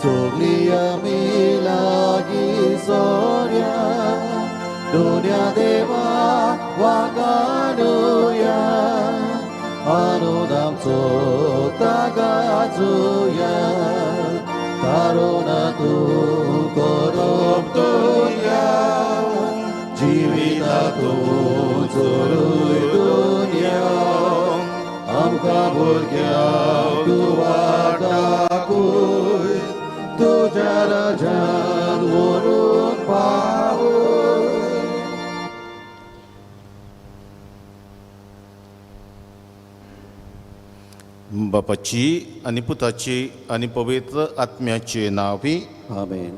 सगळी आमी लागीं सोऱ्या दोन्या देवा वागाडुया आणून आमचो तागाजुया तारुणा तूं कोरोप दुनिया जिवितांतूं चोरूय दुनिया आमकां भुरग्यांक तूं वाटाकूय तुज्या राजान व्हरून पावय. बापाची आनी पुताची आनी पवित्र आत्म्याची नांवी आमेन.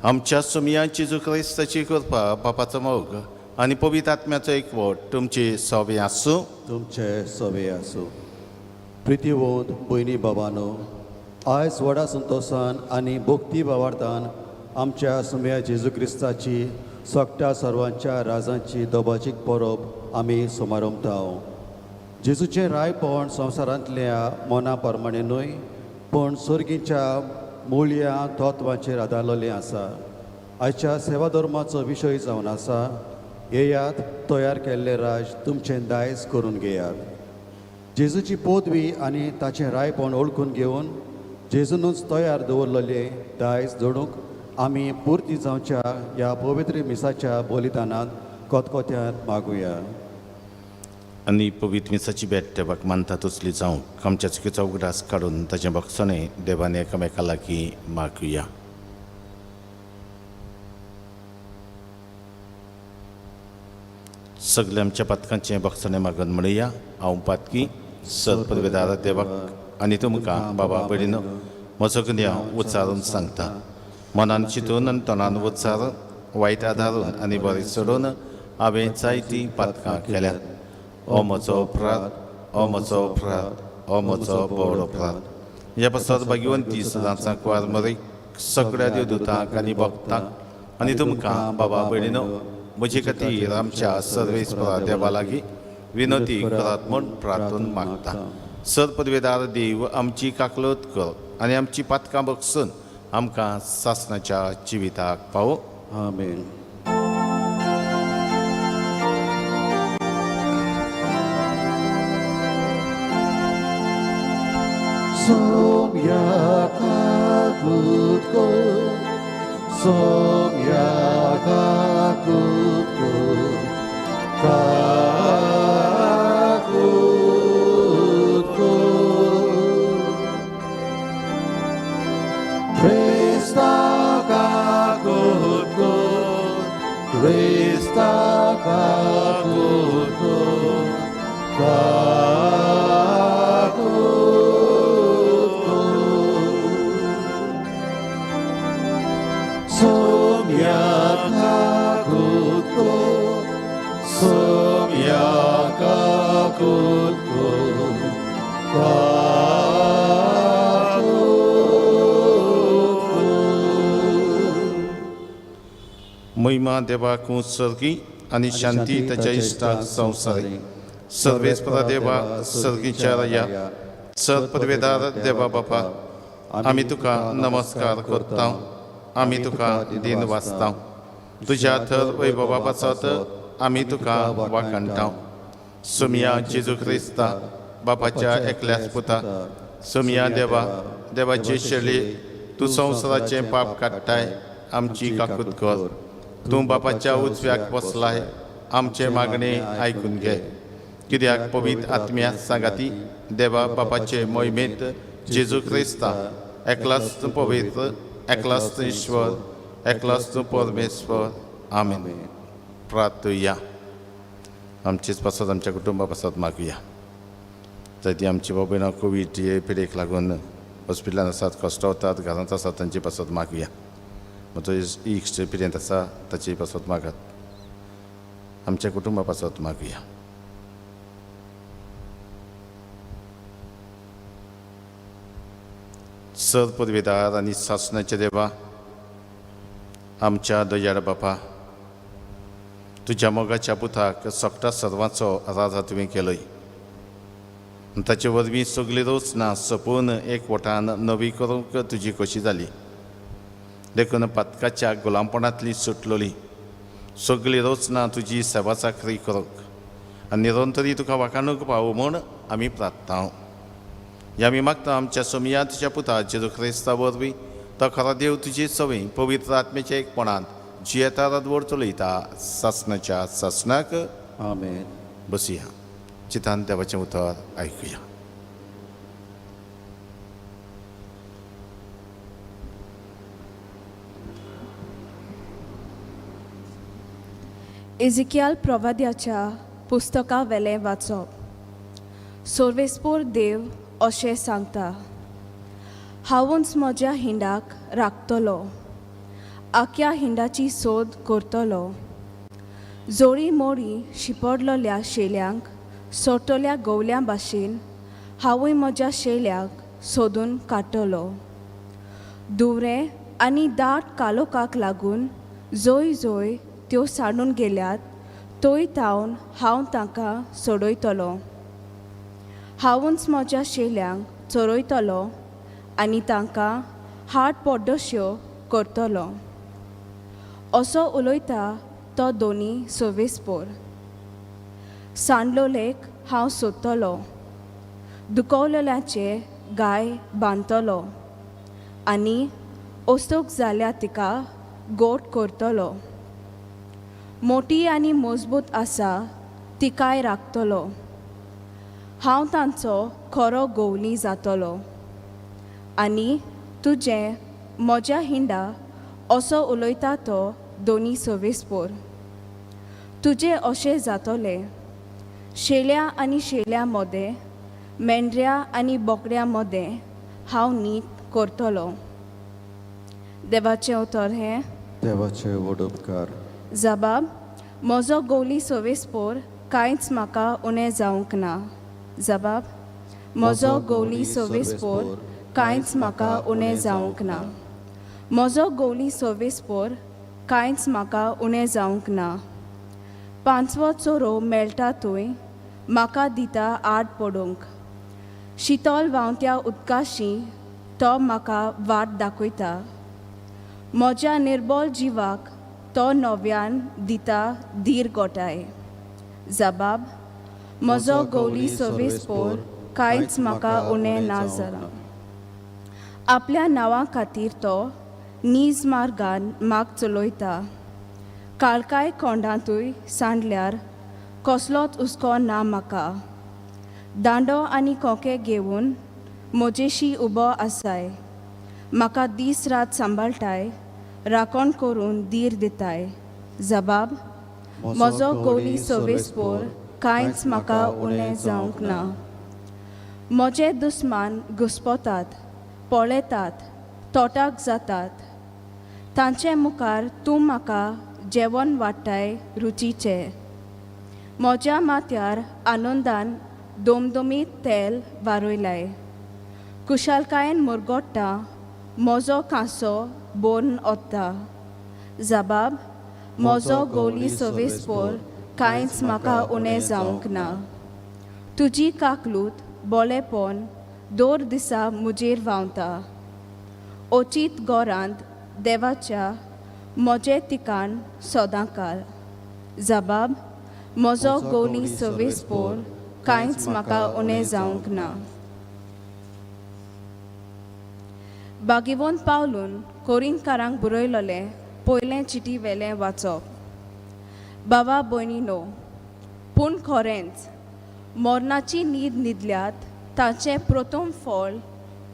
आमच्या सुमया जेजू क्रिस्ताची कृपा बापाचो मोग आनी पवित्र आत्म्याचो एकवट तुमची सवे आसूं. तुमचे सवे आसूं. प्रितीवंत भयणी बाबांनो, आयज व्हडा संतोशान आनी भक्ती भावार्थान आमच्या सुमया जेजू क्रिस्ताची सगळ्या सर्वांच्या राजांची दोबाचीक परब आमी समारंभताव. जेजूचें रायपण संवसारांतल्या मना प्रमाणे न्हय पण सर्गीच्या मुळ्या तत्वांचेर आदारलेलें आसा. आयच्या सेवा धर्माचो विशय जावन आसा. येयात तयार केल्लें राज तुमचें दायज करून घेयात. जेजूची पदवी आनी ताचें रायपण ओळखून घेवन जेजूनच तयार दवरलेलें दायज जोडूंक आमी पुर्ती जावच्या ह्या पवित्र मिसाच्या बलिदानांत कोतकोत्यांत मागुया. आनी पवित्र मिसाची भेट देवाक मानतात तसली जावंक आमच्या चुकीचो उगडास काडून ताचें भक्षणें देवान एकामेका लागीं मागुया. सगल्या आमच्या पातकांचें भक्षणें मागून म्हणया. हांव पातकी सत्पदवेदार देवाक आनी तुमकां बाबा भयणीनो म्हजो गुन्यांव उच्चारून सांगता. मनान चिंतून आनी तोंडान उच्चारून वायट आदारून आनी बरें सोडून हांवें जायतीं पातकां केल्यात. हो म्हजो अपराध, हो म्हजो अपराध, हो म्हजो व्हड अपराध. ह्या पासत भाग्यवंती सदांचाक वार मरे सगळ्या देवदूतांक आनी भक्तांक आनी तुमकां बाबा भयणीनो म्हजे खातीर आमच्या सर्वेस्परा देवा लागीं विनोती करात म्हूण प्रार्थून मागता. सत्पदवेदार देव आमची काकलत कर आनी आमची पातकां बक्षून आमकां सासणाच्या जिविताक पावो. आमेन. Somia kakutko, somia kakutko, kakutko. Krista kakutko, Krista kakutko, महिमा देवाक उत्सर्गी आनी शांती ताच्या इश्टाक संवसारी. सर्वेस्परा देवा सर्गीच्या राया सत्पदवेदार देवा बापा आमी तुका नमस्कार करता. आमी तुका दिन वाचता. तुज्या थर वैभवा पासत आमी तुका वाखणटा. सुमया जेजू क्रिस्ता बापाच्या एकल्याच पुता सुमया देवा देवाचे शेळी तूं संवसाराचें पाप काडटाय आमची काकूत कर. तूं बापाच्या उजव्याक बसलाय आमचे मागणे आयकून घे. कित्याक पवित्र आत्म्या सांगाती देवा बापाचे मोहिमेंत जेजू क्रिस्ता एकलाच पवित्र एकलाच ईश्वर एकलाच परमेश्वर. आमेन. प्रार्थया. आमचेच पासत आमच्या कुटुंबा पासत मागुया. जायतीं आमची बाबा कोवीड हे पिडेक लागून हॉस्पिटलांत आसात, कश्ट वतात, घरांत आसात, तांचे पासत मागुया. म्हजो इश्ट पिडेंत आसा ताचे पासत मागात. आमच्या कुटुंबा पासत मागुया. सत्पदवेदार आनी सासणाचे देवा आमच्या दयाळ बापा तुज्या मोगाच्या पुताक सगळ्या सर्वांचो राजा तुवें केलय. ताचे वरवीं सगळीं रोचनां सोंपोवन एकवटान नवी करूंक तुजी कशी जाली. देखून पथकाच्या गुलामपणांतली सुटलेली सगळी रोचना तुजी सेवा चाकरी करूंक आनी निरंतरी तुका वाखाणूक पावूं म्हूण आमी प्रार्थना. या आमी मागता आमच्या सोमिया तुज्या पुता जेजू क्रिस्ता वरवीं तो खरो देव तुजी सवय पवित्र आत्म्याच्या एकपणांत जियेता रदवड चलयता सासणाच्या सासणाक. आमेन. बसुया. चितान देवाचें उतर आयकुया. इजिकियाल प्रवाद्याच्या पुस्तका वेलें वाचप. सोर्वेस्पोर देव अशें सांगता, हांवूच म्हज्या हिंडाक राखतलो, आख्या हिंडाची सोद करतलो. जोडी मोडी शिपडलेल्या शेल्यांक सोडटल्या गवल्या भाशेन हांवूय म्हज्या शेल्याक सोदून काडटलो. दुवरे आनी दाट कालोखाक लागून जंय जंय त्यो सांडून गेल्यात थंय तावन हांव तांकां सोडयतलो. हांवूच म्हज्या शेल्यांक चरयतलो आनी तांकां हाड पड्डश्यो करतलो. असो उलयता तो दोनी सोवेस्पोर. सांडलोलेक हांव सोदतलो, दुखवलेल्याचे गाय बांदतलो आनी ओस्तूक जाल्या तिका गोठ करतलो. मोटी आनी मजबूत आसा तिकाय राखतलो. हांव तांचो खरो गवली जातलो. आनी तुजें म्हज्या हिंडा असो उलयता तो दोनी सोवेस्पोर. तुजें अशें जातलें, शेल्या आनी शेल्या मदें, मेंढऱ्या आनी बोकड्या मदें हांव नीट करतलो. देवाचें उतर हें. देवाचे व्हड उपकार. जबाब. म्हजो गवली सोवेस्पोर कांयच म्हाका उणें जावंक ना. जबाब. म्हजो गवली सोवेस्पोर कांयच म्हाका उणें जावंक ना. म्हजो गवली सोवेस्पोर कांयच म्हाका उणें जावंक ना. पांचवो चोरो मेळटा थंय म्हाका दिता आड पडूंक. शितल व्हांवत्या उदकाशी तो म्हाका वाट दाखयता. म्हज्या निर्बल जिवाक तो नव्यान दिता धीर गोठाय. जबाब. म्हजो गवली सोवेस्पोर कांयच म्हाका उणें ना जालां. आपल्या नांवा खातीर तो नीज मार्गान म्हाका चलयता. काळकाय कोंडांतूय सांडल्यार कसलोच हुस्को ना म्हाका. दांडो आनी कोके घेवन म्हजेशी उबो आसाय. म्हाका दीस रात सांबाळटाय, राखण करून धीर दिताय. जबाब. म्हजो गवली सोवेस्पोर कांयच म्हाका उणें जावंक ना. म्हजे दुस्मान घुस्पतात, पळयतात, तोटाक जातात. तांचे मुखार तूं म्हाका जेवण वाडटाय रुचीचें. म्हज्या माथ्यार आनंदान दोमदोमीत तेल वारोयलाय. कुशालकायेन मुरगोडटा म्हजो कांसो बोन ओत्ता. जबाब. म्हजो गवली सोवेस्पोर कांयच म्हाका उणें जावंक ना. तुजी काकलूत बोलेपण दोर दिसा मुजेर व्हांवता. ओचीत गोरांत देवाच्या म्हजे तिकान सोदांकाल. जबाब. म्हजो गवली सोवेस्पोर कांयच म्हाका उणें जावंक ना. बागिवोन पावलून कोरिंतकारांक बरयलोलें पयलें चिटी वेलें वाचप. बाबा भयणीनो, पूण खरेंच मोरणाची न्हीद न्हिदल्यात ताचें प्रथम फळ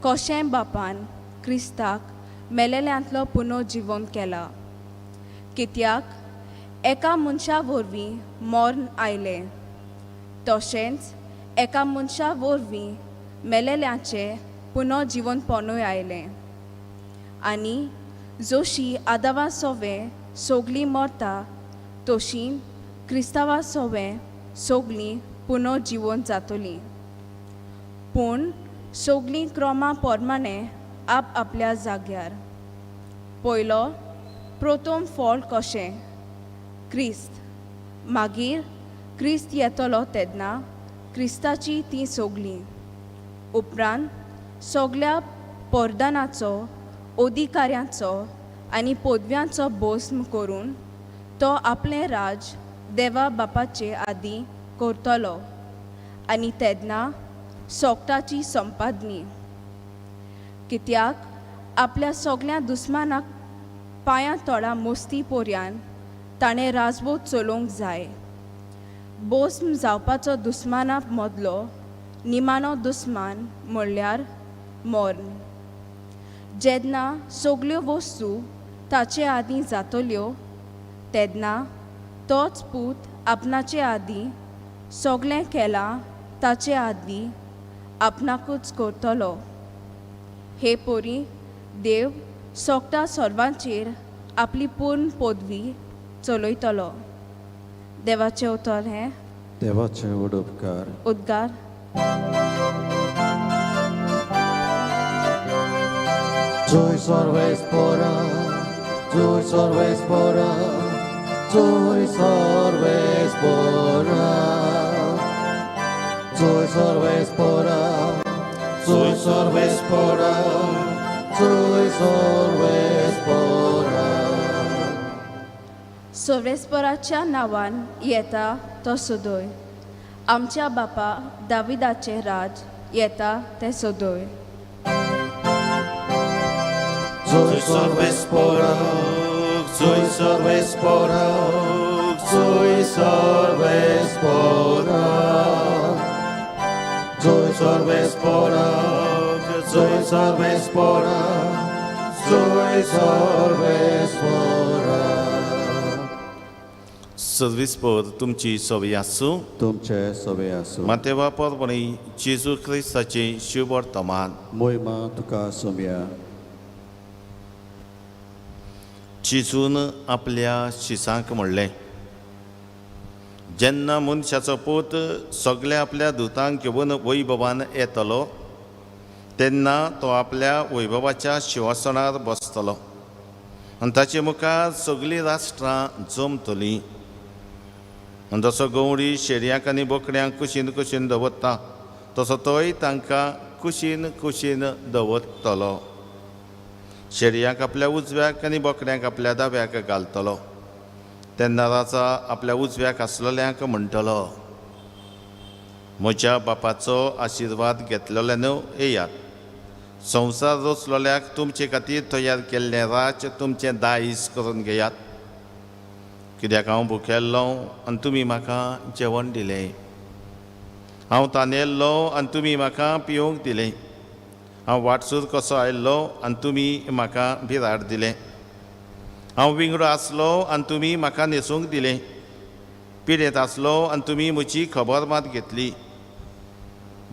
कशें बापान क्रिस्ताक मेलेल्यांतलो पुनर्जीवन केला. कित्याक एका मनशा वरवीं मोर्न आयलें, तशेंच एका मनशा वरवीं मेलेल्यांचें पुनर्जीवनपणूय आयलें. आनी जशी आदावा सोवें सोगलीं मरता तशीं क्रिस्तांवा सोवें सोगलीं पुनर्जीवन जातलीं. पूण सोगलीं क्रमां प्रमाणें आप आपल्या जाग्यार. पयलो प्रथम फळ कशें क्रिस्त. मागीर क्रिस्त येतलो तेन्ना क्रिस्ताची तीं सोगलीं. उपरांत सोगल्या परदानाचो, अधिकाऱ्यांचो आनी पदव्यांचो भस्म करून तो आपलें राज देवा बापाचे आदीं करतलो आनी तेन्ना सोगटाची संपादनी. कित्याक आपल्या सगळ्या दुस्मानाक पांयां तोडा मोस्ती पोरयान ताणें राजवट चलोवंक जाय. भस्म जावपाचो दुस्माना मदलो निमाणो दुस्मान म्हणल्यार मोर्न. जेन्ना सगल्यो वस्तू ताचे आदीं जातल्यो तेन्ना तोच पूत आपणाचे आदीं सगळें केलां ताचे आदीं आपणाकूच करतलो. हे पोरी देव सोगटा सर्वांचेर आपली पूर्ण पदवी चलयतलो. देवाचें उतर हें देवाचे उपकार. उद्गार. Joy always pora, joy always pora, joy always pora, joy always pora, joy always pora, joy always pora. सर्वेस्पराच्या नांवान येता तो सदोय. आमच्या बापा दाविदाचे राज येता ते सदोय. Joy always pora, joy always pora, joy always pora, joy always pora, joy always pora, joy always pora. सर्विस्पर तुमची सवय आसूं. तुमचे सवे आसूं. मातेवा परबणी जेजू क्रिस्ताचे शुभ वर्तमान. मोहिमा तुका सोम्या. जेजून आपल्या शिसांक म्हणलें, जेन्ना मनशाचो पूत सगळ्या आपल्या दुतांक घेवन वैभवान येतलो तेन्ना तो आपल्या वैभवाच्या शिंवासनार बसतलो आनी ताचे मुखार सगळीं राष्ट्रां जमतलीं. आनी जसो गवळी शेरयांक आनी बोकड्यांक कुशीन कुशीन दवरता तसो तोय तांकां कुशीन कुशीन दवरतलो. शेरयांक आपल्या उजव्याक आनी बोकड्यांक आपल्या दाव्याक घालतलो. तेन्ना राजा आपल्या उजव्याक आसलेल्यांक म्हणटलो, म्हज्या बापाचो आशिर्वाद घेतलेल्यान येयात. संवसार रचलोल्याक तुमचे खातीर तयार केल्लें राज तुमचें दायज करून घेयात. कित्याक हांव भुकेल्लो आनी तुमी म्हाका जेवण दिलें. हांव तानेल्लो आनी तुमी म्हाका पिवंक दिलें. हांव वाटसूर कसो आयिल्लो आनी तुमी म्हाका भिराड दिलें. हांव विंगडो आसलो आनी तुमी म्हाका न्हेसूंक दिलें. पिडेत आसलो आनी तुमी म्हजी खबर मात घेतली.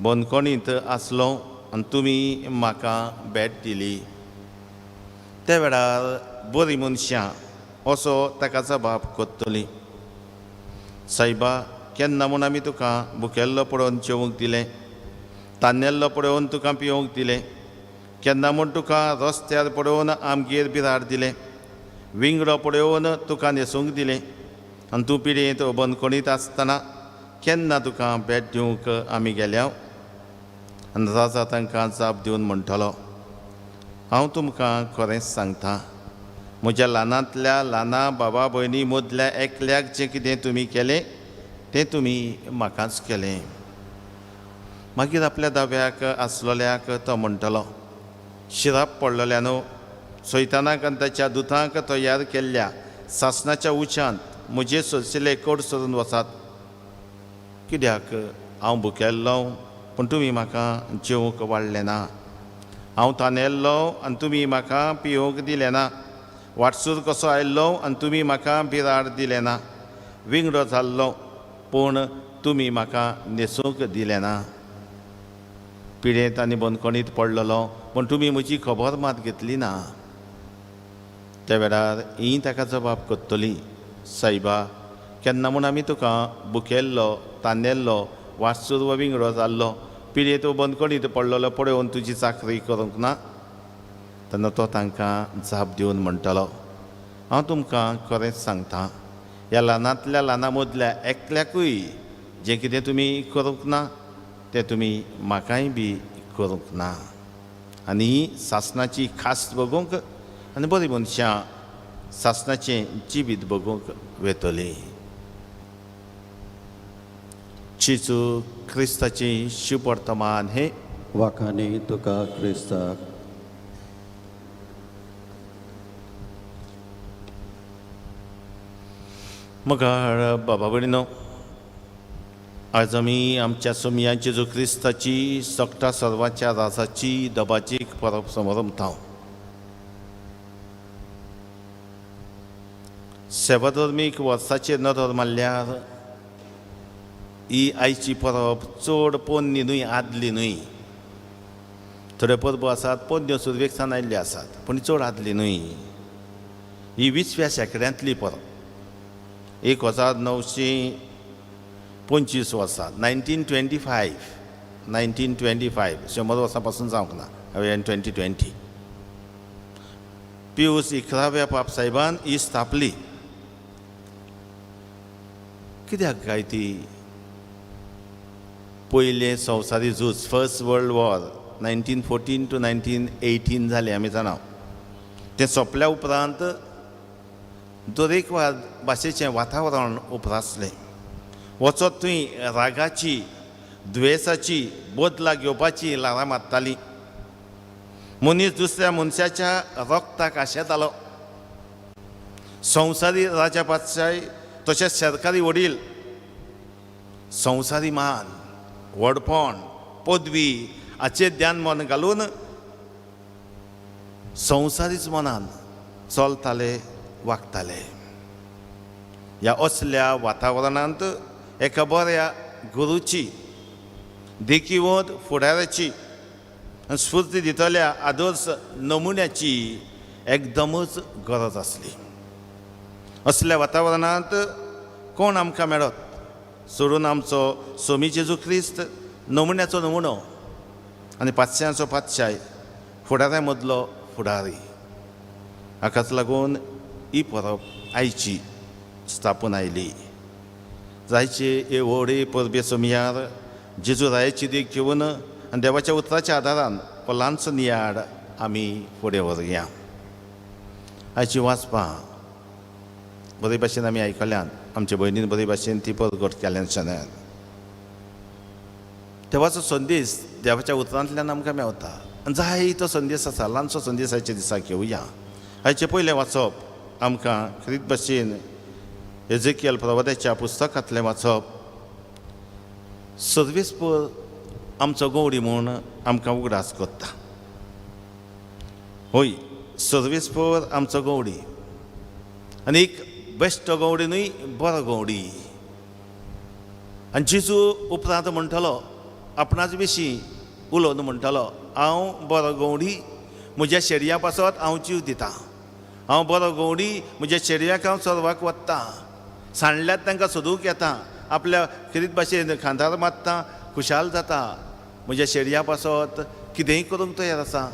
बंदखणींत आसलो आनी तुमी म्हाका भेट दिली. त्या वेळार बरी मनशां असो ताका जबाब करतली, सायबा, केन्ना म्हूण आमी तुका भुकेल्लो पळोवन जेवंक दिलें, तान्नेल्लो पळोवन तुका पिवंक दिलें. केन्ना म्हूण तुका रस्त्यार पळोवन आमगेर भिराड दिलें, विंगडो पळोवन तुका न्हेसूंक दिलें. आनी तूं पिडेंत बंदखणींत आसतना केन्ना तुका भेट दिवंक आमी गेल्या. आनी राजा तांकां जाप दिवन म्हणटलो, हांव तुमकां खरेंच सांगतां, म्हज्या ल्हानांतल्या ल्हाना बाबा भयणी मदल्या एकल्याक जें कितें तुमी केलें तें तुमी म्हाकाच केलें. मागीर आपल्या दाव्याक आसलोल्याक तो म्हणटलो, शिराप पडलेल्यान सैतानाक आनी ताच्या दुतांक तयार केल्ल्या सासणाच्या उच्यांत म्हजे सोंसिल्ले कोड सोडून वचात. कित्याक हांव भुकेल्लो पूण तुमी म्हाका जेवंक वाडलें ना. हांव तानेल्लो आनी तुमी म्हाका पिवंक दिलें ना. वाटसूर कसो आयिल्लो आनी तुमी म्हाका भिराड दिलें ना. विंगडो जाल्लो पूण तुमी म्हाका न्हेसूंक दिलें ना. पिडेंत आनी बंदखणींत पडलेलो पूण तुमी म्हजी खबर मात घेतली ना. त्या वेळार ही ताका जबाब करतली, सायबा, केन्ना म्हूण आमी तुका भुकेल्लो, तान्नेल्लो, वाटसूर वा विंगडो जाल्लो, पिडेंत वा बंदखणींत पडलेलो पळोवन तुजी चाकरी करूंक ना. तेन्ना तो तांकां जाप दिवन म्हणटलो, हांव तुमकां खरेंच सांगतां, ह्या ल्हानांतल्या ल्हाना मदल्या एकल्याकूय जें कितें तुमी करूंक ना तें तुमी म्हाकाय बी करूंक ना. आनी ही सासणाची खास बगूंक आनी बरीं मनशां सासणाचें जिवीत बगूंक वेतलीं. जेजू क्रिस्ताचें शुभ वर्तमान हे वाखाणी तुका क्रिस्ताक. मगाळ बाबा भयणीनो, आज आमी आमच्या सोमया जेजू क्रिस्ताची सगळ्या सर्वांच्या राजाची दबाचीक परब समोर उमथांव. सेवाधर्मीक वर्साचेर नदर मारल्यार ही आयची परब चड पोन्नी न्हय, आदली न्हय. थोड्यो परबो आसात पोन्न्यो सुरवेक सावन आयिल्ल्यो आसात, पूण चड आदली न्हय. ही 20व्या शेंकड्यांतली परब. 1925 वर्सा 1925 100 वर्सां पासून जावंक ना. हांवें 2020 पियूस 11व्या पाप साहेबान ही स्थापली. कित्याक काय ती पयलें संवसारी झूज, फर्स्ट वर्ल्ड वॉर 1914 to 1918 जालें आमी जाणां. तें सोंपल्या उपरांत दरेक भाशेचें वातावरण उप्रासलें. वचत थंय रागाची, द्वेसाची, बदला घेवपाची ल्हारां मारतालीं. मनीस दुसऱ्या मनशाच्या रगताक आशेतालो. संवसारी राजा बादशाय तशेंच सरकारी वडील संवसारी मान, व्हडपण, पदवी हाचेर ध्यान मन घालून संवसारीच मनान चलताले, वागताले. ह्या असल्या वातावरणांत एका बऱ्या गुरूची, देखीवंत फुडाऱ्याची, स्फूर्ती दितल्या आदर्श नमुन्याची एकदमच गरज आसली. असल्या वातावरणांत कोण आमकां मेळत सोडून आमचो सोमी जेजू क्रिस्त नमुन्याचो नमुनो आनी पातशांचो पातशाय, फुडाऱ्या मदलो फुडारी. हाकाच लागून ही परब आयची स्थापून आयली. जायचे हे व्हडे परबे सोमयार जेजू रायाची देख घेवन आनी देवाच्या उतराच्या आदारान हो ल्हानसो नियाड आमी फुडें व्हरया. आयची वाचपां बरे भाशेन आमी आयकल्यान, आमचे भयणीन बरे भाशेन ती परगट केल्यान देवाचो संदेश देवाच्या उतरांतल्यान आमकां मेवता. आनी जायतो संदेश आसा, ल्हानसो संदेश आयच्या दिसा घेवया. हाचे पयलें वाचप आमकां खरीत भाशेन एजेकियल प्रवाद्याच्या पुस्तकांतलें वाचप. सर्वेस्पर आमचो गवडी म्हूण आमकां उगडास करता. होय, सर्वेस्पर आमचो गवडी आनी एक बेश्टो गवडी न्हय, बरो गवडी. आनी जेजू उपरांत म्हणटलो, आपणाच विशीं उलोवन म्हणटलो, हांव बरो गवडी, म्हज्या शेडया पासत हांव जीव दितां. हांव बरो गवडी, म्हज्या शेडयाक हांव चोरवाक वत्तां. सांडल्यात तांकां सोदूंक येता, आपल्या खरीत भाशेन खांदार मारता, खुशाल जाता. म्हज्या शेडया पासत कितेंय करूंक तयार आसा.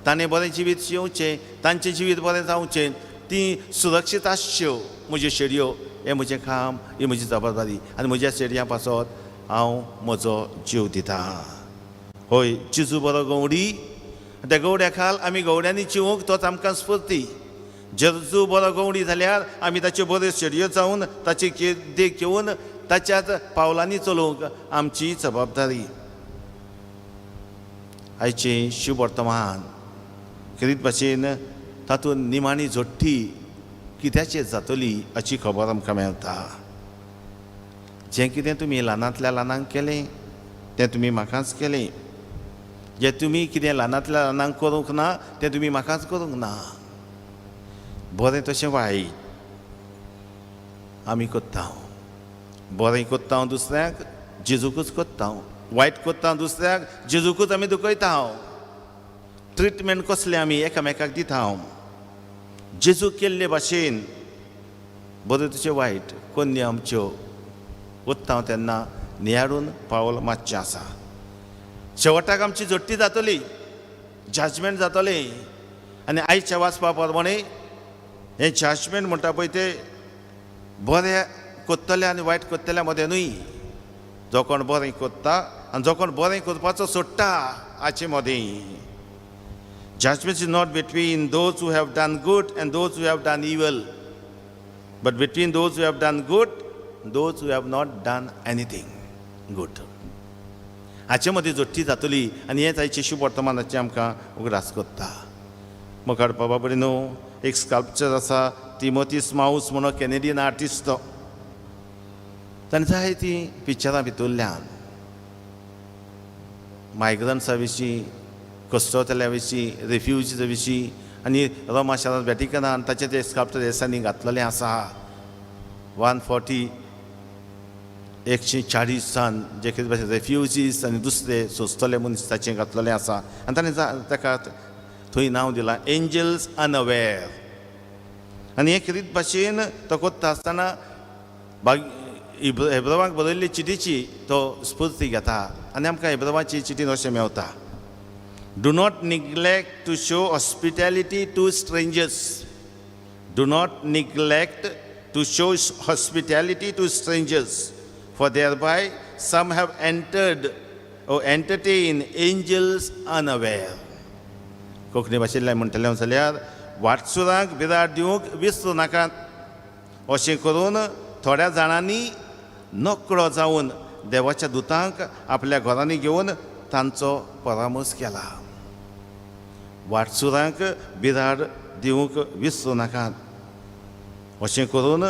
ताणें बरें जिवीत जिवचें, तांचें जिवीत बरें जावचें, ती सुरक्षीत आसच्यो म्हज्यो शेडयो. हें म्हजें काम, ही म्हजी जबाबदारी. आनी म्हज्या शेडया पासत हांव म्हजो जीव दितां. होय, जेजू बरो गवडी. त्या गवड्या खाल आमी गवड्यांनी जिवूंक तोच आमकां स्फूर्ती. जेजू बरो गवडी जाल्यार आमी ताच्यो बऱ्यो शेडयो जावन ताची देख घेवन ताच्याच पावलांनी चलोवंक आमची जबाबदारी. आयचें शुभ वर्तमान खरीत भाशेन तातूंत निमाणी जोडटी कित्याचेर जातली हाची खबर आमकां मेळटा. जें कितें तुमी ल्हानांतल्या ल्हानांक केलें तें तुमी म्हाकाच केलें. जें तुमी कितें ल्हानांतल्या ल्हानांक करूंक ना तें तुमी म्हाकाच करूंक ना. बरें तशें वायट आमी कोत्ता. बरें कोत्ता हांव दुसऱ्याक, जेजूकूच कोत्ता. वायट कोत्ता हांव दुसऱ्याक, जेजूकूच आमी दुखयता. ट्रिटमेंट कसले आमी एकामेकाक दिता. जेजू केल्ले भाशेन बरें तशें वायट कोन्यो आमच्यो उत्ता तेन्ना नियाडून पावल मातचें आसा. शेवटाक आमची जोडटी जातली, जजमेंट जातलें. आनी आयच्या वाचपा प्रमाणे हें जजमेंट म्हणटा पळय तें बरें कोत्तले आनी वायट कोत्तल्या मदें न्हय. जो कोण बरें कोत्ता आनी जो कोण बरें करपाचो सोडटा हाचे मदें. Judgment is not between those who have done good and those who have done evil, but between those who have done good and those who have not done anything good. हाचे मदीं जोडटी जातली आनी हेंच आयचे शुभ वर्तमानाचें आमकां उगडास करता. मुखार बाबा बरें न्हू, एक स्कल्पचर आसा तिमोथीस माऊस म्हणून कॅनेडियन आर्टिस्ट तो. ताणें जायतीं पिक्चरां भितरल्यान मायग्रंट्सा विशीं, कश्टोतल्या विशीं, रेफ्युजीजा विशीं आनी रोमा शारांत व्हॅटिकनान ताचें तें स्कल्पचर हेसांनी घातलेलें आसा. 140 140 जे कितें भाशेन रेफ्युजीज आनी दुसरे सोंसतले मनीस ताचें घातलेलें आसा. आनी ताणें ताका थंय नांव दिलां एंजल्स अनअवेर. आनी हे कितें भाशेन तो कोत्ता आसतना हेब्रोवांक बरयल्ले चिटीची तो स्फूर्ती घेता आनी आमकां हेब्रोवाची चिटीन अशें Mewat. Do not neglect to show hospitality to strangers. Do not neglect to show hospitality to strangers, for thereby some have entered or entertained angels unaware. Konkani भाशेंतल्यान म्हणटलें जाल्यार वाटसुरांक बिराड दिवंक विसरूं नाकात. अशें करून थोड्या जाणांनी नकळो जावन देवाच्या दुतांक आपल्या घरांनी घेवन तांचो परामर्श केला. वाटसुरांक बिराड दिवंक विसरूं नाकात. अशें करून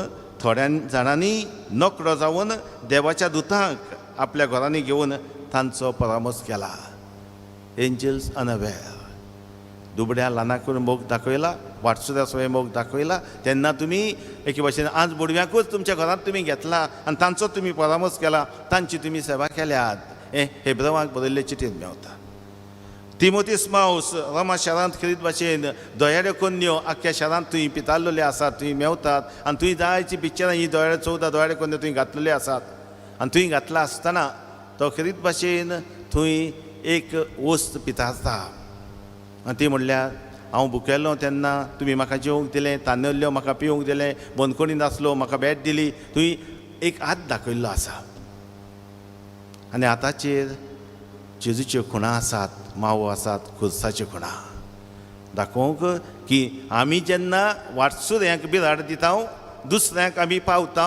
थोड्या जाणांनी नकळो जावन देवाच्या दुतांक आपल्या घरांनी घेवन तांचो परामर्श केला. Angels unaware. दुबड्या ल्हानाकून मोग दाखयला, वाटसुऱ्या सवय मोग दाखयला, तेन्ना तुमी एके भाशेन आज बुडव्याकूच तुमच्या घरांत तुमी घेतला आनी तांचो तुमी परामर्श केला, तांची तुमी सेवा केल्यात. हें हेब्रोवांक बरयल्ले चिठींत मेवता. तिमोथीस माऊस रोमा शारांत खरीत भाशेन दोयाड्यो कन्यो आख्ख्या शारांत थंय पितारलेल्यो आसात, थंय मेवतात आनी थंय जायची पिक्चरां ही 14 दोयाड्यो कन्यो थंय घातलेल्यो आसात. आनी थंय घातला आसतना तो खरीत भाशेन थंय एक वस्त पितारता आनी ती म्हणल्यार हांव भुकेलो तेन्ना तुमी म्हाका जेवंक दिलें, तांदळ्यो म्हाका पिवंक दिलें, बंदकोणी नासलो म्हाका भेट दिली. थंय एक हात दाखयल्लो आसा. आनी आतांचेर जेजूच्यो खुणा आसात, मावो आसात, खुर्साच्यो खुणा दाखोवंक की आमी जेन्ना वाटसुऱ्यांक बिराड दिता, दुसऱ्यांक आमी पावता,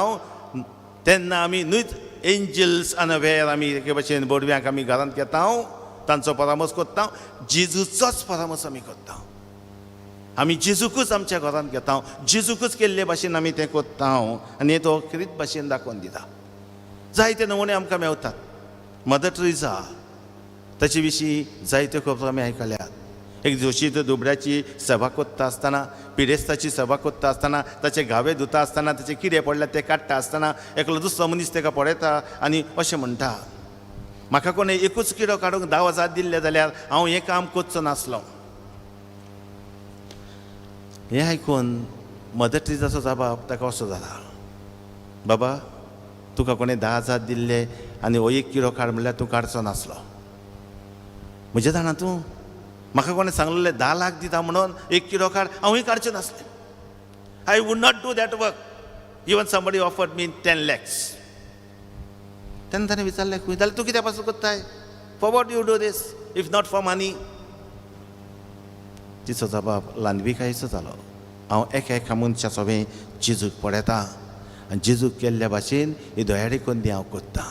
तेन्ना आमी न्हूच एंजल्स अनअवेर आमी एके भाशेन बोडव्यांक आमी घरांत घेता, तांचो परामर्श करता, जेजूचोच परामर्श आमी करता. आमी जेजूकूच आमच्या घरांत घेता, जेजूकूच केल्ले भाशेन आमी तें करता आनी तो खरीत भाशेन दाखोवन दिता. जायते नमुने आमकां मेवतात. मदर टेरेसा ताचे विशीं जायत्यो खबरो आमी आयकल्यात. एक दिवशी तो दुबड्याची सभा कोत्ता आसतना, पिडेस्ताची सभा कोत्ता आसतना, ताचे घावे धुता आसतना, ताचे किडे पडल्यात ते काडटा आसतना एकलो दुसरो मनीस ताका पळयता आनी अशें म्हणटा, म्हाका कोणें एकूच किडो काडूंक 10,000 दिल्ले जाल्यार हांव हें काम करचो नासलो. हें आयकून मदर टेरेसाचो जबाब ताका असो जाला, बाबा तुका कोणें 10,000 दिल्ले आनी हो एक किडो काड म्हणल्यार तूं काडचो नासलो. म्हज्या जाणा तूं म्हाका कोणें सांगलेलें 10 लाख दिता म्हणून एक किडो काड, हांवूय काडचें नासलें. I would not do that work even somebody offered me 10 lakhs. तेन्ना ताणें विचारलें खंय जाल्यार तूं कित्या पासून कोत्ताय, for what you do this if not for money. तिचो जबाब ल्हानविकायेचो जालो, हांव एका मनशा सवें जेजूक पळयता आनी जेजूक केल्ल्या भाशेन ही दोयाडी कोंदी हांव कोत्ता.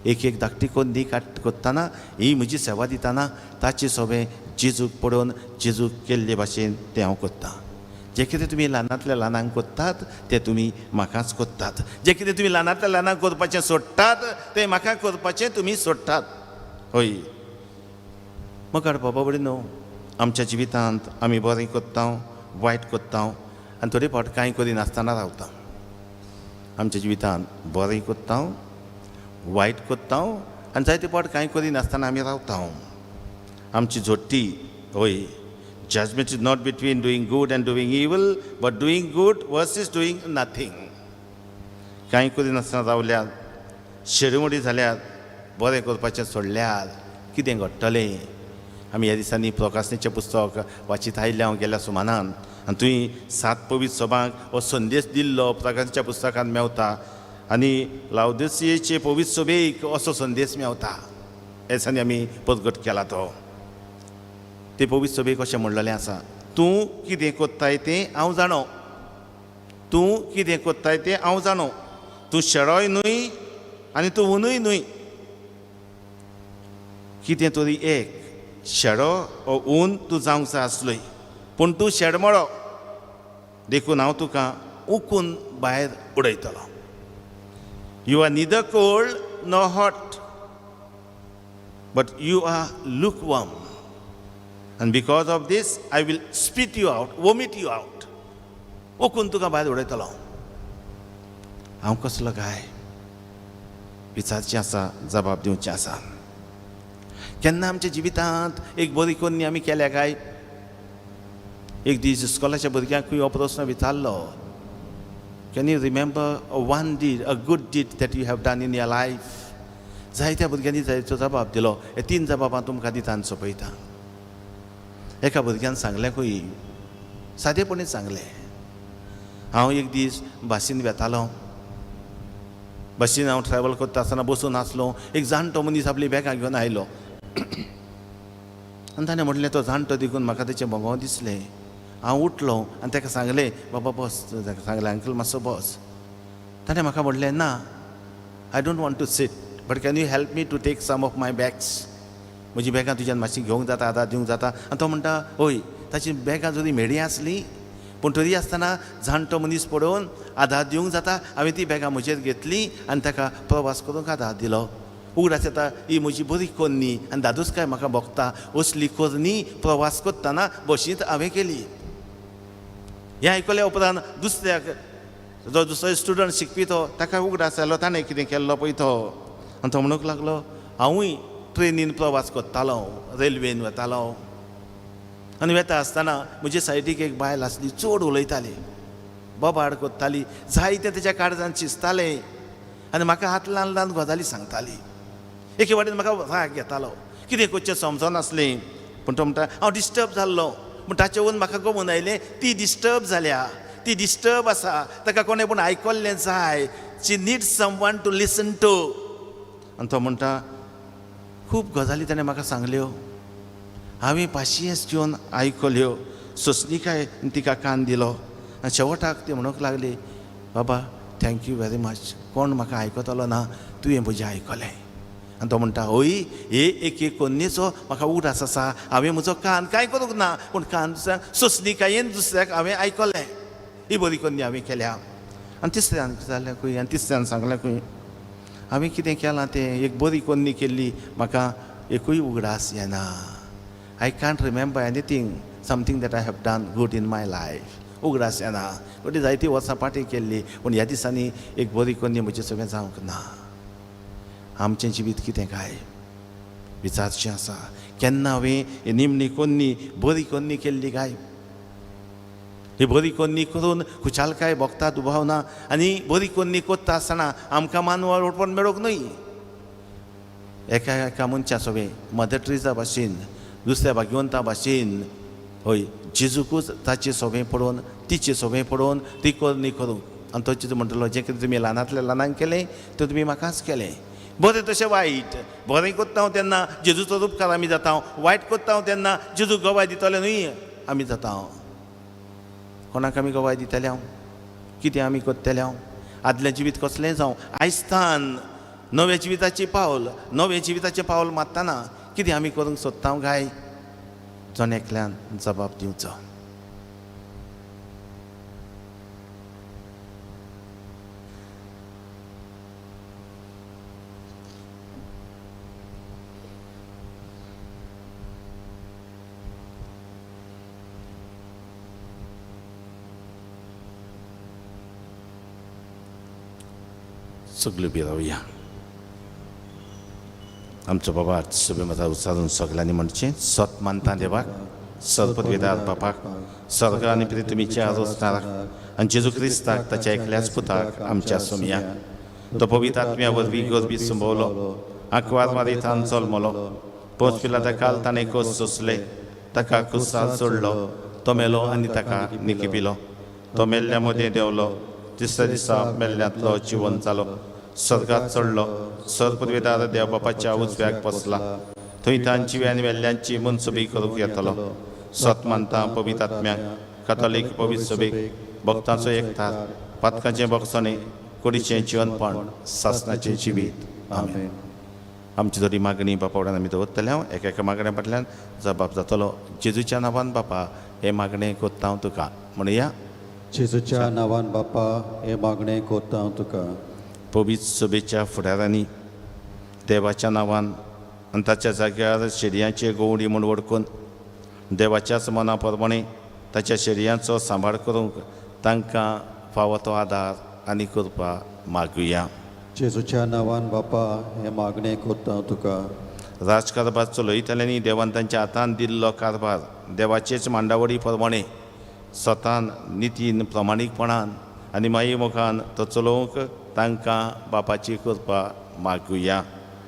एक धाकटी कोंदी कोत्ताना ही म्हजी सेवा दिताना ताची सवें जेजूक पळोवन जेजूक केल्ले भाशेन तें हांव कोत्ता. जे कितें तुमी ल्हानांतल्या ल्हानांक कोत्तात तें तुमी म्हाकाच कोत्तात. जे कितें तुमी ल्हानांतल्या ल्हानांक करपाचें सोडटात तें म्हाका करपाचें तुमी सोडटात. हय म्हाका बाबा बरें न्हू, आमच्या जिवितांत आमी बरें कोत्ता, वायट कोत्ता आनी थोडे फावट कांय करिनासतना रावता. आमच्या जिवितांत बरें कोत्ता, वायट कोत्ता आनी जायते फावट कांय करिनासतना आमी रावता. आमची जोडटी हय, judgement is not between doing good and doing evil but doing good versus doing nothing. कांय करिनासतना रावल्यार, शेडमोडी जाल्यार, बरें करपाचें सोडल्यार कितें घडटलें. आमी ह्या दिसांनी प्रकाशनेचें पुस्तक वाचीत आयिल्ले हांव गेल्या सुमारान आनी थंय 7 पवित्र सभांक हो संदेश दिल्लो प्रकाशनेच्या पुस्तकांत मेवता आनी लावोदिसियेचे पवित्र सभेक असो संदेश मेवता. ह्या दिसांनी आमी परगट केला तो. ते पवित्र सभेक अशें म्हणलेलें आसा, तूं कितें कोत्ताय तें हांव जाणो, तूं कितें कोत्ताय तें हांव जाणो, तूं शेळोय न्हय आनी तूं उनूय न्हय. कितें तरी एक शेळो ओ ऊन तूं जावंक जाय आसलोय, पूण तूं शेडमळो देखून हांव तुका उखून भायर उडयतलो. You are neither cold nor hot, but you are lukewarm. And because of this, I will spit you out, vomit you out. ओकून तुका भायर उडयतलो. हांव कसलो काय विचारचें आसा, जबाब दिवचें आसा. केन्ना आमच्या जिवितांत एक बरी कोन्नी आमी केल्या काय? एक दीस इस्कॉलाच्या भुरग्यांकूय हो प्रस्न विचारलो, can you remember one deed, a good deed that you have done in your life? जायत्या भुरग्यांनी जायतो जबाब दिलो. हे 3 जबाब हांव तुमकां दिता आनी सोंपयता. एका भुरग्यान सांगलें खंय, सादेपणी सांगलें, हांव एक दीस बसीन वेतालों, बसीन हांव ट्रॅव्हल करता आसतना बसून आसलो, एक जाणटो मनीस आपली बॅगां घेवन आयलो आनी ताणें म्हटलें, तो जाणटो देखून म्हाका तेचें भोगों दिसलें. हांव उठलो आनी ताका सांगलें, बाबा बस. ताका सांगलें, अंकल मातसो बस. ताणें म्हाका म्हटलें, ना, I don't want to seat, but can you help me to take some of my bags? म्हजी बॅगां तुज्यान मातशी घेवंक जाता, आदार दिवंक जाता? आनी तो म्हणटा, हय. ताची बॅगां जरी मेडी आसली पूण तरी आसतना जाणटो मनीस पळोवन आदार दिवंक जाता. हांवें ती बॅगां म्हजेर घेतली आनी ताका प्रवास करूंक आदार दिलो. उगडास येता, ही म्हजी बरी कोन्नी आनी दादूसकाय म्हाका भोगता. असली कोन्नी प्रवास करतना बशींत हांवें केली. हें आयकल्या उपरांत दुसऱ्याक, जो दुसरो स्टुडंट शिकपी तो, ताका उगडास आयलो, ताणें कितें केल्लो पळय तो. आनी तो म्हणूंक लागलो, हांवूय ट्रेनीन प्रवास करतालो, रेल्वेन वतालो. आनी वेता आसतना म्हजे सायडीक एक बायल आसली, चड उलयताली, बोबाड करताली, जायते तेच्या काळजांत शिजतालें आनी म्हाका हात ल्हान ल्हान गजाली सांगताली. एके वाटेन म्हाका राग येतालो, कितें करचें समजनासलें. पूण तो म्हणटा, हांव डिस्टर्ब जाल्लो. पूण ताचे वरून म्हाका गमून आयलें, ती डिस्टर्ब जाल्या, ती डिस्टर्ब आसा, ताका कोणें पूण आयकल्लें जाय. She needs someone to listen to. आनी तो म्हणटा, खूब गजाली ताणें म्हाका सांगल्यो, हांवें पाशियेंस घेवन आयकल्यो, सोंसणीकाय तिका कान दिलो. आनी शेवटाक ती म्हणूंक लागली, बाबा थँक्यू वेरी मच, कोण म्हाका आयकतलो ना, तुवें म्हजें आयकलें. आनी तो म्हणटा, हय, हे एक कोन्नेचो म्हाका उगडास आसा. हांवें म्हजो कान कांय करूंक ना, पूण कान सोंसणीकायेन दुसऱ्याक हांवें आयकलें. ही बरी कोन्नी हांवें केल्या. आनी तिसऱ्यान जालें खंय, आनी तिसऱ्यान सांगलें खंय, हांवें कितें केलां तें, एक बरी कोन्नी केल्ली, म्हाका एकूय उगडास येना. I can't remember anything, something that I have done good in my life. उगडास येना. गती जायती वर्सां पाटी केल्ली, पूण ह्या दिसांनी एक बरी कोन्नी म्हजें सगळें जावंक ना. आमचें जिवीत कितें काय विचारचें आसा. केन्ना हांवें ही निमणी कोन्नी, बरी कोन्नी केल्ली काय? ही बरी कोन्नी करून खुशालकाय भोगता दुबावना. आनी बरी कोन्नी करता आसतना आमकां मानवळ ओळखून मेळोंक न्हय. एका मनशा सोबे मदर ट्रिजा भाशेन, दुसऱ्या भाग्यवंता भाशेन, हय, जेजूकूच ताचें सोबें पळोवन, तिचें सोबें पळोवन ती कोन्नी करूंक. आनी तो जेजू म्हणटलो, जें कितें तुमी ल्हानांतल्या ल्हानांक केलें तें तुमी म्हाकाच केलें. बरें तशें वायट. बरें करता हांव तेन्ना जेजूचो उपकार आमी जाता. वायट करता हांव तेन्ना जेजूक गवाय दितले न्हय आमी जाता. कोणाक आमी गवाय दितले? हांव कितें आमी करतले? हांव आदलें जिवीत कसलें जावं, आयजतान नव्या जिविताचें पावल मारतना कितें आमी करूंक सोदता काय? जण एकल्यान जबाब दिवचो. सगळीं उबी रावया. आमचो बाबा सगळे मतां उच्चारून सगळ्यांनी म्हणचें, सत मानता देवाक, सर्वपदवेदार बापाक, स्वर्ग आनी पृथ्वीच्या आरोसणाराक आनी जेजू क्रिस्ताक ताच्या एकल्याच पुताक आमच्या सोमया. तो पवित्र आत्म्या वरवीं गरबी संभोवलो, आंकवार मारीत जल्मलो, पोंच पिलाता काल ताणें कोस सोंसले, ताका क्रुसार सोडलो, तो मेलो आनी ताका निखिपिलो. तो मेल्ल्या मदें देंवलो, तिसऱ्या दिसा मेल्ल्यांतलो जिवन जालो, स्वर्गात चडलो, सर्वपदवेदार देव बापाच्या उजव्याक बसला. थंय तांची आनी वेल्ल्यांची मनसुबी करूंक येतलो सत मानता पवित्र आत्म्याक कॅथॉलिक पवित्र सभेक भक्तांचो एकठार पातकांचे बक्षणे कुडीचें जिवनपण सासणाचें जिवीत आमेन. आमची थोडी मागणी बापा फुड्यान आमी दवरतले हांव एका मागण्या फाटल्यान जबाब जातलो. जेजूच्या नांवान बापा हे मागणें कोत्ता हांव तुका म्हणया. जेजूच्या नांवान बापा हे मागणें कोत्ता हांव तुका. पवित्र सभेच्या फुडाऱ्यांनी देवाच्या नांवान आनी ताच्या जाग्यार शेडयांचे गवंडी म्हूण वळखून देवाच्याच मना प्रमाणे ताच्या शेडयांचो सांबाळ करूंक तांकां फावो तो आदार आनी कृपा मागुया. जेजूच्या नांवान बापा हे मागणें कोत्ता हांव तुका. राजकारभार चलयतल्यांनी देवान तांच्या हातांत दिल्लो कारभार देवाचेच मांडावळी प्रमाणे स्वतान नितीन प्रमाणीकपणान आनी माये मुखान तो चलोवंक तांकां बापाची कृपा मागुया.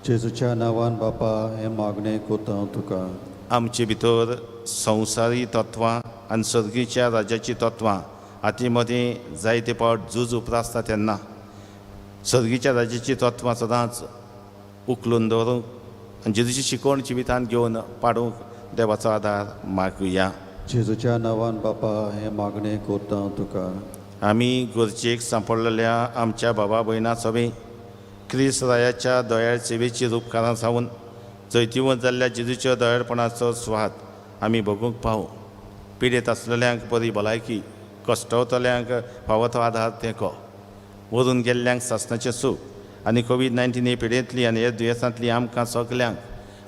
जेजूच्या नांवान बापा हे मागणें कोत्ता हांव तुका. आमचे भितर संवसारी तत्वां आनी सर्गीच्या राज्याची तत्वां हाती मदें जायते फावट झूज उपरासता तेन्ना सर्गीच्या राज्याची तत्वां सदांच उखलून दवरूंक आनी जेजूची शिकवण जिवितांत घेवन पाडूंक देवाचो आदार मागुया. जेजूच्या नांवान बापा हे मागणें कोत्ता हांव तुका. आमी गरजेक सांपडलेल्या आमच्या भावा भयणां सभे क्रिस्त रायाच्या दोयाळ सेवेची उपकारां सावन जैतिवंत जाल्ल्या जेजूच्या दोयाळपणाचो स्वाद आमी भोगूंक पावूं. पिडेत आसलेल्यांक बरी भलायकी कश्टवतल्यांक फावो तो आदार तेंको व्हरून गेल्ल्यांक सासणाचें सूख आनी कोवीड-19 हे पिडेंतली आनी हे दुयेंसांतली आमकां सगल्यांक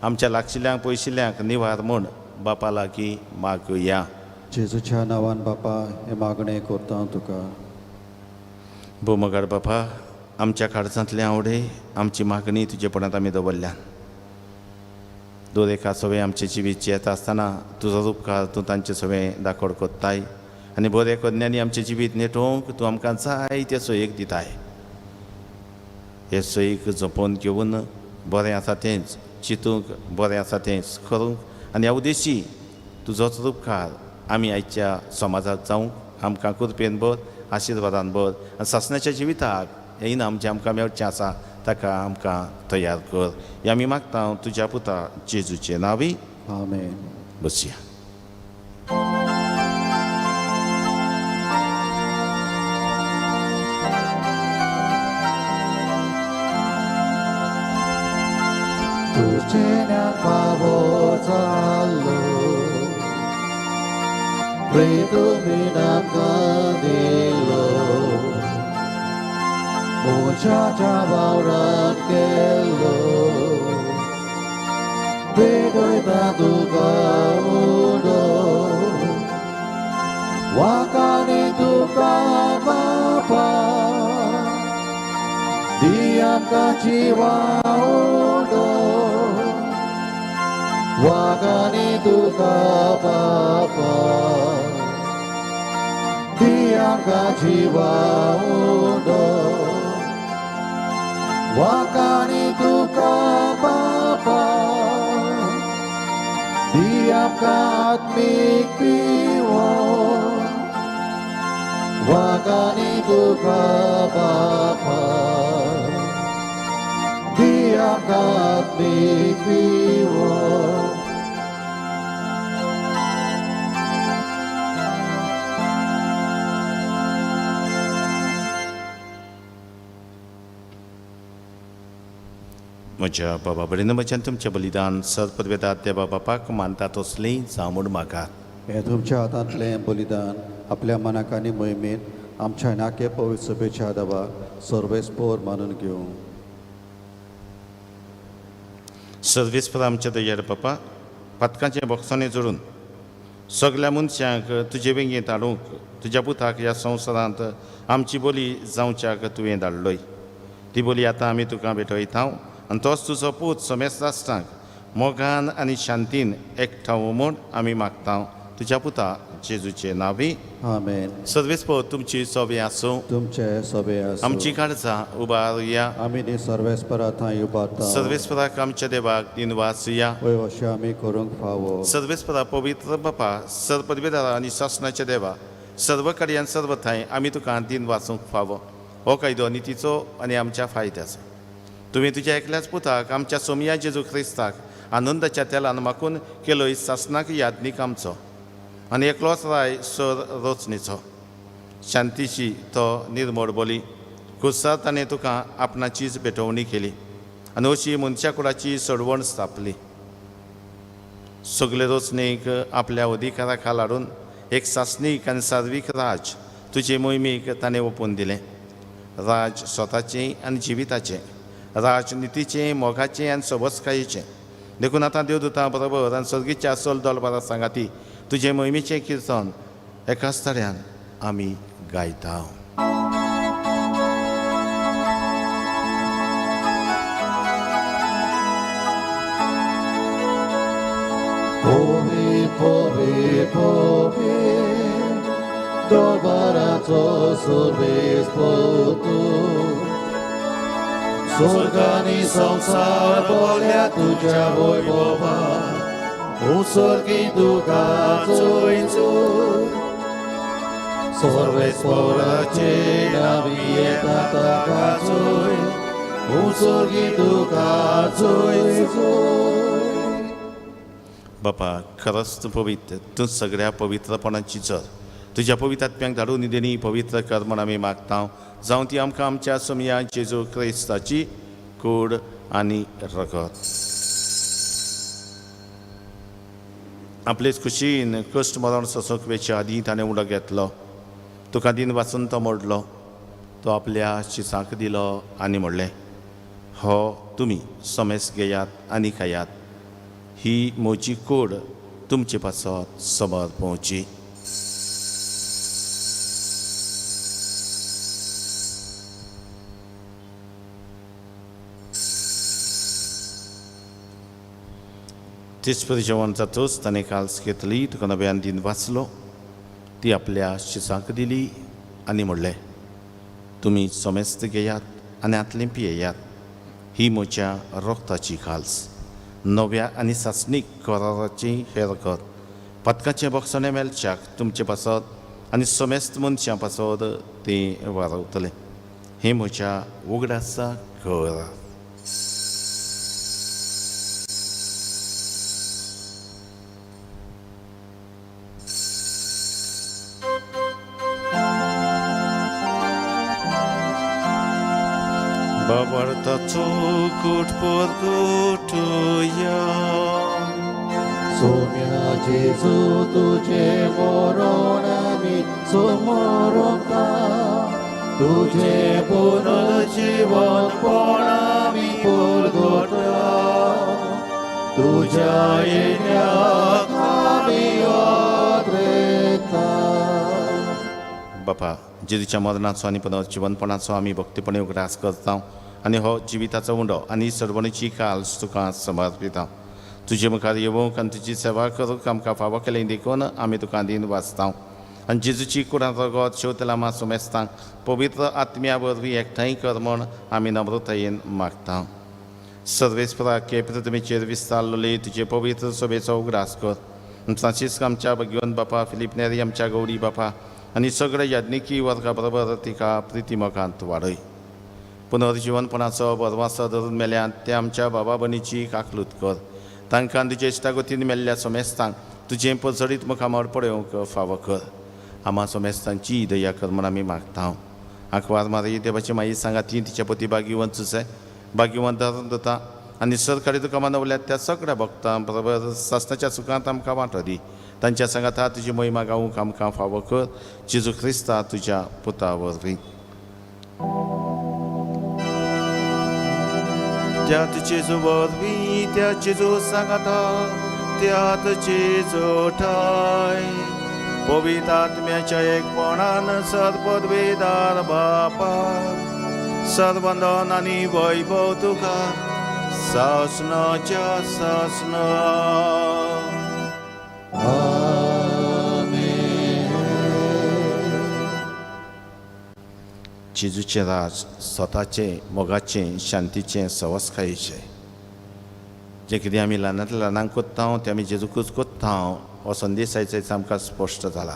आमच्या लागशिल्ल्यांक पयशिल्ल्यांक निवार म्हूण बापा लागीं मागुया. जेजूच्या नांवान बापा हे मागणें कोत्ता हांव तुका. भोवमगार बापा आमच्या काळजांतले आवडे आमची मागणी तुजे पणांत आमी दवरल्यान दर एका सवे आमचे जिवीत जियेत आसतना तुजो उपकार तूं तांचे सवे दाखोड कोत्ताय आनी बरे कन्यांनी आमचें जिवीत नेटोवंक तूं आमकां जाय ते सोयेक दिताय. हे सोयीक जपोवन घेवन बरें आसा तेंच चिंतूंक बरें आसा तेंच करूंक आनी ह्या उद्देशी तुजोच उपकार आमी आयच्या समाजाक जावंक आमकां कृपेन भर आशिर्वादान भर आनी सासणाच्या जिविताक हें इनाम जें आमकां मेळचें आसा ताका आमकां तयार कर. हें आमी मागता तुज्या पुता जेजूचे नांवी आमेन. बसया. तुझे फावो जालो प्रेमी नामकां दिलो मोच्या वावरांत गेलो बेगोयता तुका उडो वाकानी तुका बापा दी आमकां जिवा उडो वाकानी तुका बापा दी आमकां जिवा उडो वाकानी तुका बापा दी आमकां आत्मीक पिवो वाकानी तुका बापा दी आमकां आत्मीक पिवो. म्हज्या बाबा बरें म्हज्यान तुमचें बलिदान सदपदवेदार देवा बापाक मानता तसलें जावं म्हूण म्हाका. हे तुमच्या हातांतलें बलिदान आपल्या मनाक आनी मोहिमेन आमच्या नाके पवित्र सभेच्या देवाक सर्वेस्पोर मानून घेवं. सर्वेस्पर आमच्या दयाळ बापा पातकांचे बक्षांनी जोडून सगल्या मनशांक तुजे वेंगेंत हाडूंक तुज्या पुताक ह्या संवसारांत आमची बोली जावच्याक तुवें धाडलोय. ती बोली आतां आमी तुका भेटयता आनी तोच तुजो पूत समेस्त राष्ट्रांक मोगान आनी शांतीन एकठांव म्हूण आमी मागता तुज्या पुता जेजूचे नांवी आमेन. सर्वेस्पर तुमची सवे आसूं तुमचे सभे आमची काळजां उबारुया. आमी न्ही सर्वेस्परा थंय उबारता सर्वेस्पराक आमच्या देवाक दिनवासुया. पळय अशें आमी करूंक फावो. सर्वेस्परा पवित्र बापा सरपदवेदारा आनी शासनाच्या देवा सर्व कड्यान सर्व थंय आमी तुका दिन वाचूंक फावो. हो कायदो नितीचो आनी आमच्या फायद्याचो. तुवें तुज्या एकल्याच पुताक आमच्या सोमया जेजू क्रिस्ताक आनंदाच्या तेलान माकून केलोय सासनाक यादनीक आमचो आनी एकलोच राय सर रोचणेचो शांतीची तो निर्मळ बोली खुसार ताणें तुका आपणाचीच भेटवणी केली आनी अशी मनशा कुळाची सडवण स्थापली सगळे रोचणेक आपल्या अधिकारा खाला हाडून एक सासनीक आनी सार्वीक राज तुजे मोहिमेक ताणें ओपून दिलें राज स्वताचें आनी जिविताचें राजनितीचें मोगाचें आनी सबस्कायेचें देखून आतां देवदूतां बरोबर आनी सर्गीच्या सोल दोलबारा सांगाती तुजे मोहिमेचें किर्तन एकाच तऱ्यान आमी गायता Powie, powie, powie, dolbaraco sobie spotu. Sorgani संसार बोल्या तुझ्या वैभवा, उसर्गी दुखाचो चूर. सर्वेस्पराचे नावी येता ताकाचोय, उसर्गी दुखाचो चूर. बापा खरंच तूं पवित्र तूं सगळ्या पवित्रपणाची जर तुज्या पवित्र आत्म्याक धाडून दिनी पवित्र कर म्हण आमी मागता जावं ती आमकां आमच्या समया जेजू क्रिस्ताची कूड आनी रगत आपलेच खुशीन कश्ट मरण सोंसूंक वेच्या आदीं ताणें उडो घेतलो तुका दिन वाचून तो मोडलो तो आपल्या शिसांक दिलो आनी म्हणलें हो तुमी सोमेस घेयात आनी खायात ही म्हजी कूड तुमचे पासत समोर पोवची तिसपरी जेवण जातूच ताणें काल्स घेतली तुका नव्यान दिन वाचलो ती आपल्या शिसांक दिली आनी म्हणलें तुमी सोमेस्त घेयात आनी आतलें पियेयात ही म्हज्या रोगताची काल्स नव्या आनी सासणीक कराराची हे रगत पदकाचें बक्षणें मेलच्याक तुमचे पासत आनी समेस्त मनशां पासत तें वारवतलें हें म्हज्या उगडासा घर Babartacu kut porgutuya सोम्या जेजू तुझे मरण आमी समोरता तुझे पुनर्जीवनपण आमी परगटा तुझ्या येण्याक आमी वावुरता बापा जेजूच्या मरणाचो आनी पुनर्जीवनपणाचो आमी भक्तीपणे उगडास करता आनी हो जिविताचो उंडो आनी सरवणीची काल्स तुका समर्पिता तुजे मुखार येवंक आनी तुजी सेवा करूंक आमकां फावो केलें देखून आमी तुका दिन वाचता आनी जेजूची कुडां रगत शेवतलामा सुमेस्तांक पवित्र आत्म्या वरवीं एकठांय कर म्हूण आमी नम्रतायेन मागता सर्वेस्परा केपें तुमीचेर विस्तारलेली तुजे पवित्र सभेचो उगडास कर फ्रांसीस आमच्या भगवंत बापा फिलीप नेरी आमच्या गौरी बापा आनी सगळे याज्ञिकी वर्गा बरोबर तिका प्रितीमोगांत वाडय पुनर्जीवनपणाचो बरवासो धरून मेल्यात ते आमच्या बाबा भयणीची काकलूत कर तांकां तुजे इश्टागतीन मेल्ल्या सोमेस्तांक तुजें पसडीत मुखामोड पळोवंक फावो कर आमा सोमेस्तांची दया कर म्हूण आमी मागता आंकवार मारी देवाची माई सांगा ती तिच्या पती भाग्यवंत सुसे भाग्यवंत धरून दोता आनी सरकारी तुका मानवल्यात त्या सगळ्या भक्तां बरोबर सासणाच्या सुखांत आमकां वांटो दी तांच्या सांगाता तुजी मोहिमा गावूंक आमकां फावो कर जेजू क्रिस्ता तुज्या पुता वरवीं त्यात जेजू वरवीं त्या जेजू सांगाता त्यात जेजू ठाय पवित्र आत्म्याच्या एकपणान सर्वपदवेदार बापा सर्वंदन आनी वैभव तुका सासणाच्या सासणा जेजूचें राज स्वताचें मोगाचें शांतीचें सवस्कायेचें जें कितें आमी ल्हानांतल्या ल्हानांक कोत्ता तें आमी जेजूकूच कोत्ता हो संदेश आयज आमकां स्पश्ट जाला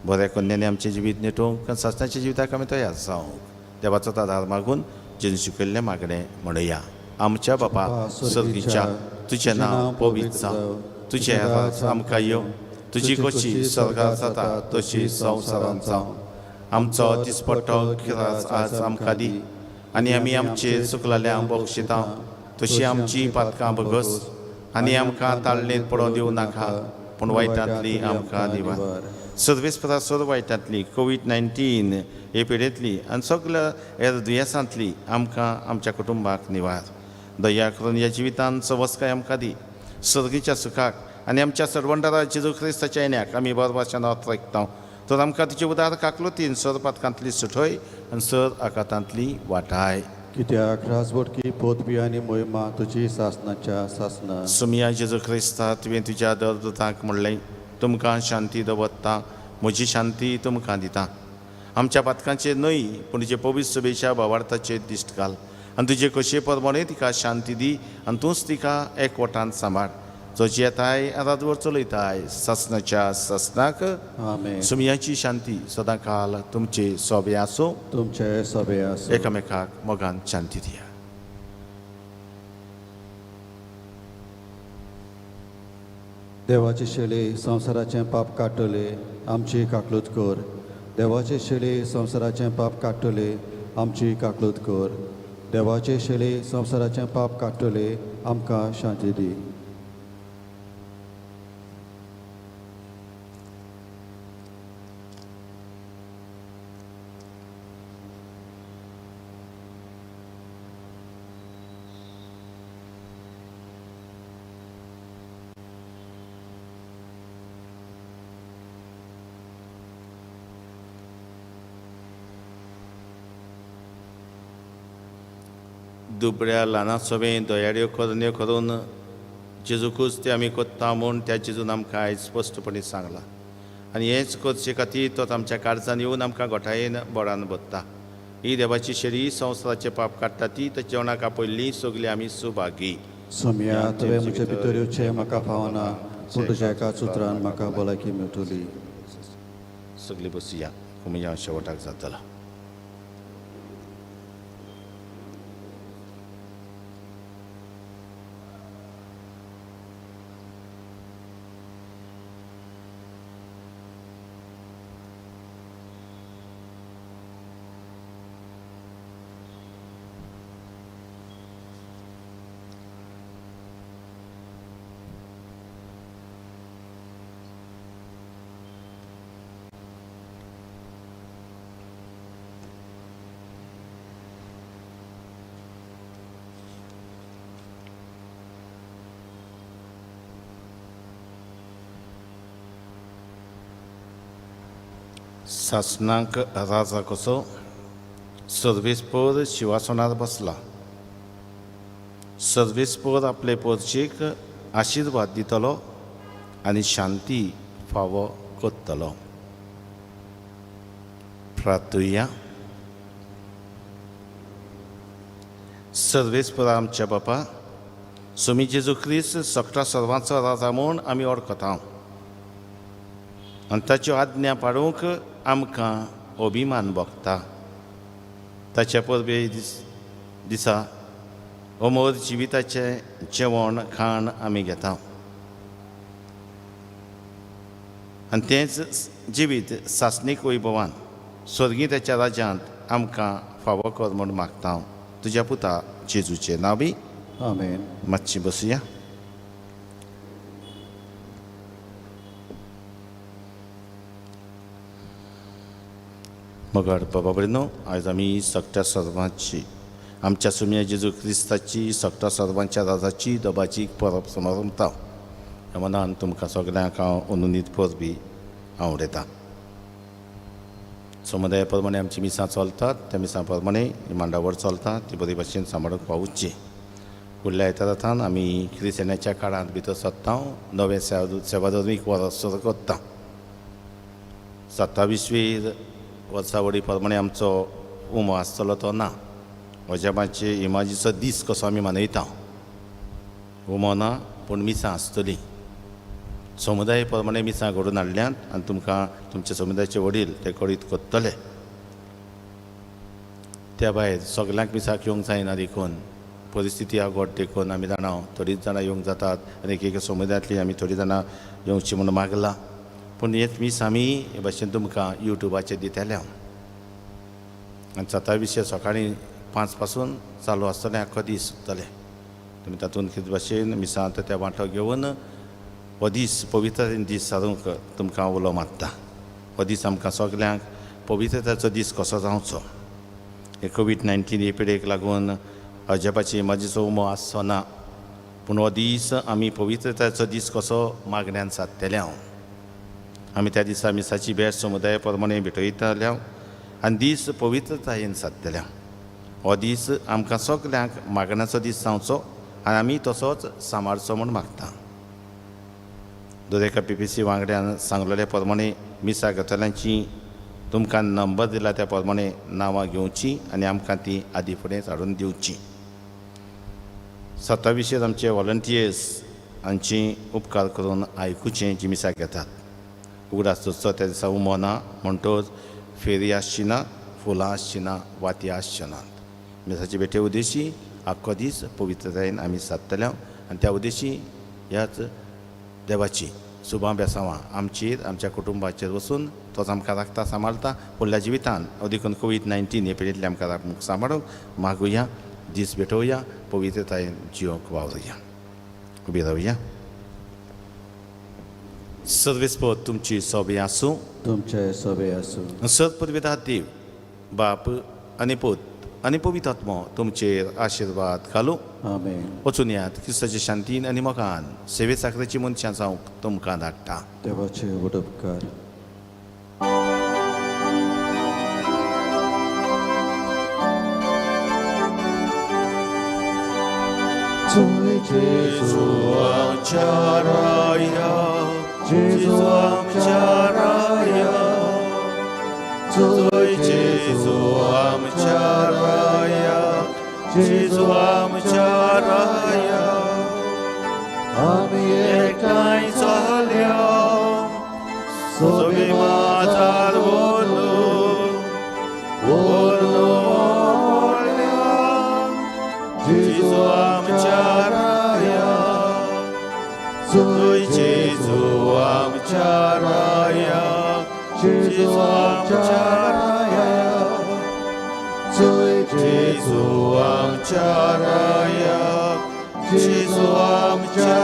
बऱ्या कन्यानी आमचें जिवीत नेटोवंक सासणाच्या जिविताक आमी तयार जावंक देवाचो आदार मागून जेजू शिकयल्लें मागणें म्हणया आमच्या बापा सर्गीच्या तुझें नांव पवित्र जावं, तुझे राज आमकां येवं, तुजी कशी स्वर्गांत जाता तशी संवसारांत जावं. आमचो दिसपट्टो गिरास आज आमकां दी, आनी आमी आमचे चुकलेल्यांक बक्षिता, तशी आमची पातकां भगस, आनी आमकां ताळणेंत पडोवन दिवं नाका, पूण वायटांतली आमकां निवार. सर्वेस्परा सर वायटांतली कोविड-19 हे पिडेंतली आनी सगळ्या हेर दुयेंसांतली आमकां आमच्या कुटुंबाक निवार. दया करून ह्या जिवितांत सवस्काय आमकां दी, सर्गीच्या सुखाक आनी आमच्या सरवंडरा जेजू क्रिस्ताच्या येण्याक आमी बरभाशेन ऑथरायता. तर आमकां तुजे उदार काकलुतीन सर पातकांतली सुटय आनी सर आकांतांतली वाटाय. कित्याक राजवटकी पोतबी आनी मोहिमा तुजी सासनाच्या सासना. सुमिया जेजू क्रिस्ता तुवें तुज्या दरदुतांक म्हणलें, तुमकां शांती दवरता, म्हजी शांती तुमकां दिता. आमच्या पातकांचेर न्हय पूण तुजे पवित्र सभेच्या भावार्थाचेर दिश्ट घाल, आनी तुजे कशे परमणे तिका शांती दी, आनी तूंच तिका एकवटान सांबाळ. तुजी येताय राजवट चलयताय सासनाच्या सासनाक. आमेन. सुमियाची शांती सदां काल तुमचे सोबे आसूं. तुमचे सभे आसूं. एकामेकाक मोगान शांती दिया. देवाचे शेळे संवसाराचें पाप काडटले आमची काकलूत कर. देवाचे शेळे संवसाराचें पाप काडटले आमची काकलूत कर. देवाचे शेळे संवसाराचें पाप काडटले आमकां शांती दी. दुबळ्या ल्हाना सभेन दयाड्यो करण्यो करून जेजूकूच ते आमी कोत्ता म्हूण त्या जेजून आमकां आयज स्पश्टपणी सांगलां. आनी हेंच करचे खातीर तो आमच्या काळजान येवन आमकां गोठायेन बोडान बसता. ही देवाची शेरी संवसाराचे पाप काडटा ती ताच्या जेवणाक आपयल्ली सगळी आमी सुभागी. सोम्या तुवें म्हजे भितर येवचें म्हाका फावना, पूण तुज्या एका उतरान म्हाका भलायकी मेळटली. सगळी बसुया, कुमिया शेवटाक जातला. सासनाक राजा कसो सर्वेस्पर शिवासनार बसला. सर्वेस्पर आपले पोरचेक आशिर्वाद दितलो आनी शांती फावो करतलो. प्रार्थुया. सर्वेस्परा आमच्या बापा, सुमी जेजू क्रिस्त सगळ्या सर्वांचो राजा म्हूण आमी वळखता, आनी ताच्यो आज्ञा पाळूंक आमकां अभिमान भोगता. ताच्या परबे दिसा अमोर जिविताचें जेवण खाण आमी घेता, आनी तेंच जिवीत सासनीक वैभवान स्वर्गी ताच्या राज्यांत आमकां फावो कर म्हूण मागता. तुज्या पुता जेजूचें नांव बी. आमेन. मातशी बसुया. मगाड बाबा बरेनो, आयज आमी सगळ्या सर्वांची आमच्या सुम्या जेजू क्रिस्ताची सगळ्या सर्वांच्या राजाची दोबाची परब समारंभता. ह्या मनान तुमकां सगळ्यांक हांव अनुनीत परबी आवडयता. समुदाया प्रमाणे आमची मिसां चलतात, त्या मिसां प्रमाणे मांडावळ चलता ती बरे भाशेन सांबाळूंक पावची. फुडल्या आयतारांत आमी क्रिस्तानाच्या काळांत भितर सरता, नवें सेवाधर्मीक वर्स सुरू करता. 27वी वर्सावळी प्रमाणे आमचो उमो आसतलो तो ना. अजापाचे इमाजीचो दीस कसो आमी मनयता. उमो ना पूण मिसां आसतली. समुदाय प्रमाणे मिसां घडोवन हाडल्यात आनी तुमकां तुमच्या समुदायाचे वडील ते कळीत करतले. त्या भायर सगळ्यांक मिसाक येवंक जायना देखून परिस्थिती आगोड देखून आमी जाणा थोडीच जाणां येवंक जातात आनी एक समुदायांतली आमी थोडीं जाणां येवची म्हणून मागला पूण हेच मीस आमी हे भाशेन तुमकां युट्यूबाचेर दितले आनी 27 सकाळीं 5 पासून चालू आसतलें आख्खो दीस जातले तुमी तातूंत कितें भाशेन मिसांत ते वांटो घेवन हो दीस पवित्र दीस सारूंक तुमकां उलो मारता हो दीस आमकां सगल्यांक पवित्रताचो दीस कसो जावचो हे कोवीड-19 हे पिडेक लागून अजापाची मजेचो उमो आसचो ना पूण हो दीस आमी पवित्रताचो दीस कसो मागण्यांत सादतले आमी त्या दिसा मिसाची भेट समुदाया प्रमाणे भेटयतले आनी दीस पवित्रतायेन सादतले हो दीस आमकां सगल्यांक मागण्याचो दीस जावचो आनी आमी तसोच सांबाळचो म्हूण मागता दरेका PPC वांगड्यान सांगलेल्या प्रमाणे मिसा घेतल्यांची तुमकां नंबर दिला त्या प्रमाणे नांवां घेवची आनी आमकां ती आदी फुडें हाडून दिवची 27 आमचे वॉलंटियर्स हांची उपकार करून आयकुचें जी मिसा घेतात उगडास चोचो त्या दिसा उमो ना म्हणटोच फेरी आसची ना फुलां आसची ना वाती आसच्यो नात मिसाचे भेटे उद्देशी आख्खो दीस पवित्रतायेन आमी सादतले आनी त्या उद्देशी ह्याच देवाची शुभां बेसांवां आमचेर आमच्या कुटुंबाचेर वचून तोच आमकां राखता सांबाळटा फुडल्या जिवितान देखून कोवीड-19 हे पिडेंतले आमकां सांबाळूंक मागुया दीस भेटोवया पवित्रतायेन जियोंक वावरुया उबी रावया सर्वेस्पद तुमची सोबी आसूं तुमचे सोबे आसूं सत्पदवेदार देव बाप आनी पूत आनी पवित्र आत्मो तुमचेर आशिर्वाद घालूं आमेन वचून यात क्रिस्ताचे शांतीन आनी मोगान सेवे साखरेची मनशां जावंक तुमकां धाडटा देवाचे उपकार जेजू आमच्या राया जेजू आमच्या राया जय जेजू आमच्या राया जेजू आमच्या राया आमी एकठांय जाल्या सगळे माझार जेजू आमच्या राया जय जेजू आमच्या राया जेजू आमच्या राया जय जेजू आमच्या राया जेजू आमच्या